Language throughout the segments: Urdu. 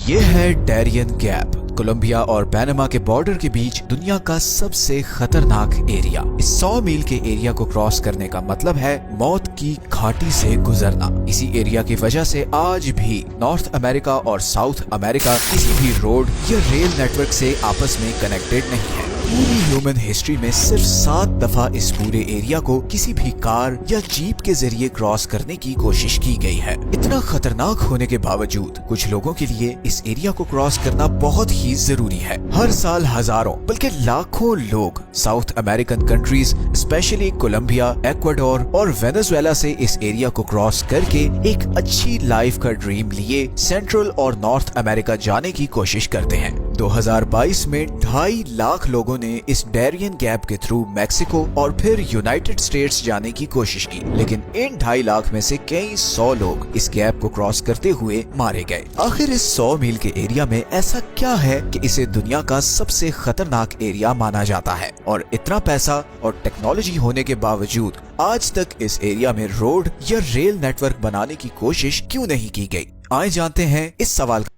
یہ ہے ڈیرین گیپ، کولمبیا اور پیناما کے بارڈر کے بیچ دنیا کا سب سے خطرناک ایریا۔ اس 100 میل کے ایریا کو کراس کرنے کا مطلب ہے موت کی گھاٹی سے گزرنا۔ اسی ایریا کی وجہ سے آج بھی نارتھ امریکہ اور ساؤتھ امریکہ کسی بھی روڈ یا ریل نیٹ ورک سے آپس میں کنیکٹڈ نہیں ہے۔ پوری ہیومن ہسٹری میں صرف 7 دفعہ اس پورے ایریا کو کسی بھی کار یا جیپ کے ذریعے کراس کرنے کی کوشش کی گئی ہے۔ اتنا خطرناک ہونے کے باوجود کچھ لوگوں کے لیے اس ایریا کو کراس کرنا بہت ہی ضروری ہے۔ ہر سال ہزاروں بلکہ لاکھوں لوگ south American countries especially Colombia, Ecuador اور وینزویلا سے اس ایریا کو کراس کر کے ایک اچھی لائف کا ڈریم لیے سینٹرل اور نارتھ امریکہ جانے کی کوشش کرتے ہیں۔ 2022 میں 2.5 لاکھ لوگوں نے اس ڈیرین گیپ کے تھرو میکسیکو اور پھر یونائٹڈ اسٹیٹس جانے کی کوشش کی، لیکن ان 2.5 لاکھ میں سے کئی 100 لوگ اس گیپ کو کراس کرتے ہوئے مارے گئے۔ آخر اس 100 میل کے ایریا میں ایسا کیا ہے کہ اسے دنیا کا سب سے خطرناک ایریا مانا جاتا ہے، اور اتنا پیسہ اور ٹیکنالوجی ہونے کے باوجود آج تک اس ایریا میں روڈ یا ریل نیٹ ورک بنانے کی کوشش کیوں نہیں کی گئی؟ آئے جانتے ہیں اس سوال کا۔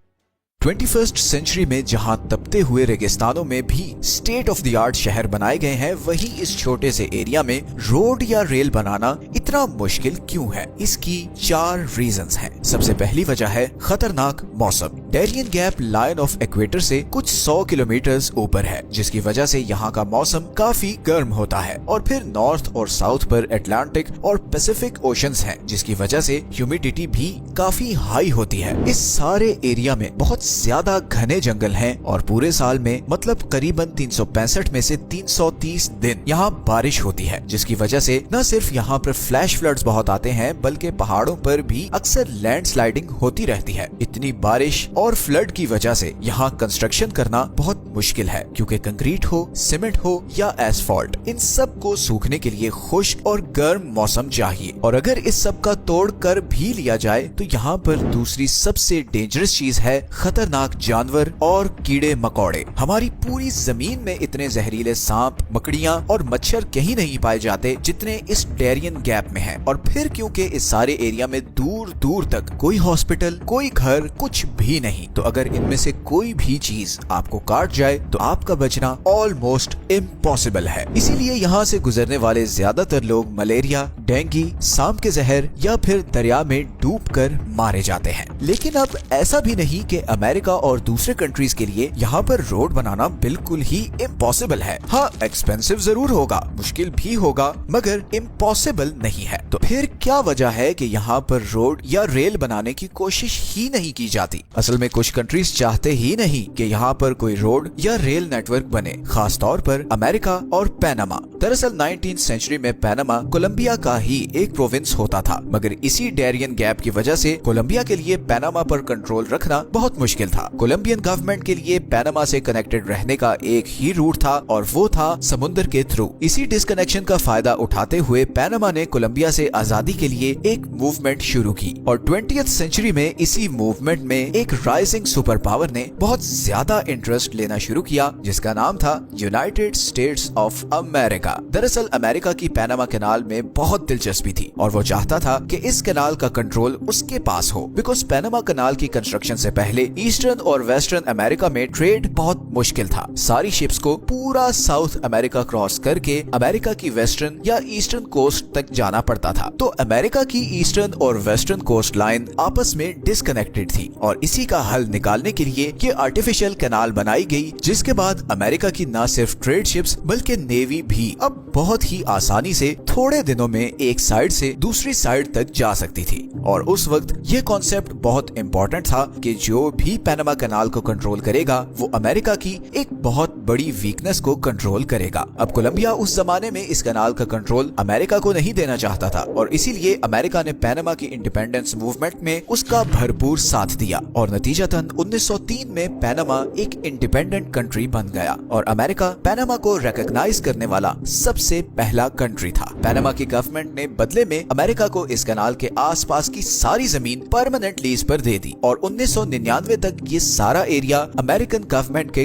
21st سینچری میں جہاں تپتے ہوئے ریگستانوں میں بھی اسٹیٹ آف دی آرٹ شہر بنائے گئے ہیں، وہی اس چھوٹے سے ایریا میں روڈ یا ریل بنانا اتنا مشکل کیوں ہے؟ اس کی 4 ریزنز ہیں۔ سب سے پہلی وجہ ہے خطرناک موسم۔ ڈیرین گیپ لائن آف ایکویٹر سے کچھ 100 کلومیٹرز اوپر ہے، جس کی وجہ سے یہاں کا موسم کافی گرم ہوتا ہے، اور پھر نارتھ اور ساؤتھ پر اٹلانٹک اور پیسیفک اوشنز ہیں، جس کی وجہ سے ہیومیڈیٹی بھی کافی ہائی ہوتی ہے۔ اس سارے ایریا میں بہت زیادہ گھنے جنگل ہیں، اور پورے سال میں مطلب قریباً 365 میں سے 330 دن یہاں بارش ہوتی ہے، جس کی وجہ سے نہ صرف یہاں پر فلیش فلڈز بہت آتے ہیں بلکہ پہاڑوں پر بھی اکثر لینڈ سلائڈنگ ہوتی رہتی ہے۔ اتنی بارش اور فلڈ کی وجہ سے یہاں کنسٹرکشن کرنا بہت مشکل ہے، کیونکہ کنکریٹ ہو، سیمنٹ ہو یا ایسفالٹ، ان سب کو سوکھنے کے لیے خشک اور گرم موسم چاہیے، اور اگر اس سب کا توڑ کر بھی لیا جائے تو یہاں پر دوسری سب سے ڈینجرس چیز ہے خطرناک جانور اور کیڑے مکوڑے۔ ہماری پوری زمین میں اتنے زہریلے سانپ، مکڑیاں اور مچھر کہیں نہیں پائے جاتے جتنے اس ڈیرین گیپ میں ہیں، اور پھر کیونکہ اس سارے ایریا میں دور دور تک کوئی ہاسپٹل، کوئی گھر، کچھ بھی نہیں، تو اگر ان میں سے کوئی بھی چیز آپ کو کاٹ جائے تو آپ کا بچنا آلموسٹ امپاسبل ہے۔ اسی لیے یہاں سے گزرنے والے زیادہ تر لوگ ملیریا، ڈینگی، سانپ کے زہر یا پھر دریا میں ڈوب کر مارے جاتے ہیں۔ لیکن اب ایسا بھی نہیں کہ امریکہ اور دوسرے کنٹریز کے لیے یہاں پر روڈ بنانا بالکل ہی امپاسبل ہے۔ ہاں، ایکسپینسو ضرور ہوگا، مشکل بھی ہوگا، مگر امپاسبل نہیں ہے۔ تو پھر کیا وجہ ہے کہ یہاں پر روڈ یا ریل بنانے کی کوشش ہی نہیں کی جاتی؟ اصل میں کچھ کنٹریز چاہتے ہی نہیں کہ یہاں پر کوئی روڈ یا ریل نیٹ ورک بنے، خاص طور پر امریکہ اور پیناما۔ دراصل 19 سینچری میں پیناما کولمبیا کا ہی ایک پروونس ہوتا تھا، مگر اسی ڈیرین گیپ کی وجہ سے کولمبیا کے لیے پیناما پر کنٹرول رکھنا بہت مشکل تھا۔ کولمبین گورنمنٹ کے لیے پیناما سے کنیکٹڈ رہنے کا ایک ہی روٹ تھا، اور وہ تھا سمندر کے تھرو۔ اسی ڈسکنیکشن کا فائدہ اٹھاتے ہوئے پیناما نے کولمبیا سے آزادی کے لیے ایک موومنٹ شروع کی، اور 20th سینچری میں اسی موومنٹ میں ایک رائزنگ سپر پاور نے بہت زیادہ انٹرسٹ لینا شروع کیا، جس کا نام تھا یونائٹڈ اسٹیٹس آف امریکہ۔ دراصل امریکہ کی پیناما کینال میں بہت دلچسپی تھی، اور وہ چاہتا تھا کہ اس کینال کا کنٹرول اس کے پاس ہو، بیکاز پیناما کینال کی کنسٹرکشن سے پہلے ایسٹرن اور ویسٹرن امریکہ میں ٹریڈ بہت مشکل تھا۔ ساری شپس کو پورا ساؤتھ امریکہ کراس کر کے امریکہ کی ویسٹرن یا ایسٹرن کوسٹ تک جانا پڑتا تھا، تو امریکہ کی ایسٹرن اور ویسٹرن کوسٹ لائن آپس میں ڈسکنیکٹڈ تھی، اور اسی کا حل نکالنے کے لیے یہ آرٹیفیشل کینال بنائی گئی، جس کے بعد امریکہ کی نہ صرف ٹریڈ شپس بلکہ نیوی بھی اب بہت ہی آسانی سے تھوڑے دنوں میں ایک سائڈ سے دوسری سائڈ تک جا سکتی تھی۔ اور اس وقت یہ کانسیپٹ بہت امپورٹنٹ تھا کہ جو بھی پیناما کینال کو کنٹرول کرے گا وہ امریکہ کی ایک بہت بڑی ویکنس کو کنٹرول کرے گا۔ اب کولمبیا اس زمانے میں اس کینال کا کنٹرول امریکہ کو نہیں دینا چاہتا تھا، اور اسی لیے امریکہ نے پیناما کی انڈیپینڈنس موومنٹ میں اس کا بھرپور ساتھ دیا، اور نتیجتاً 1903 میں پیناما ایک انڈیپینڈنٹ کنٹری بن گیا، اور امریکہ پیناما کو ریکگنائز کرنے والا سب سے پہلا کنٹری تھا۔ پیناما کی گورنمنٹ نے بدلے میں امریکہ کو اس کینال کے آس پاس کی ساری زمین پرماننٹ لیز پر دے دی، اور 1999 تک یہ سارا ایریا امریکن گورنمنٹ کے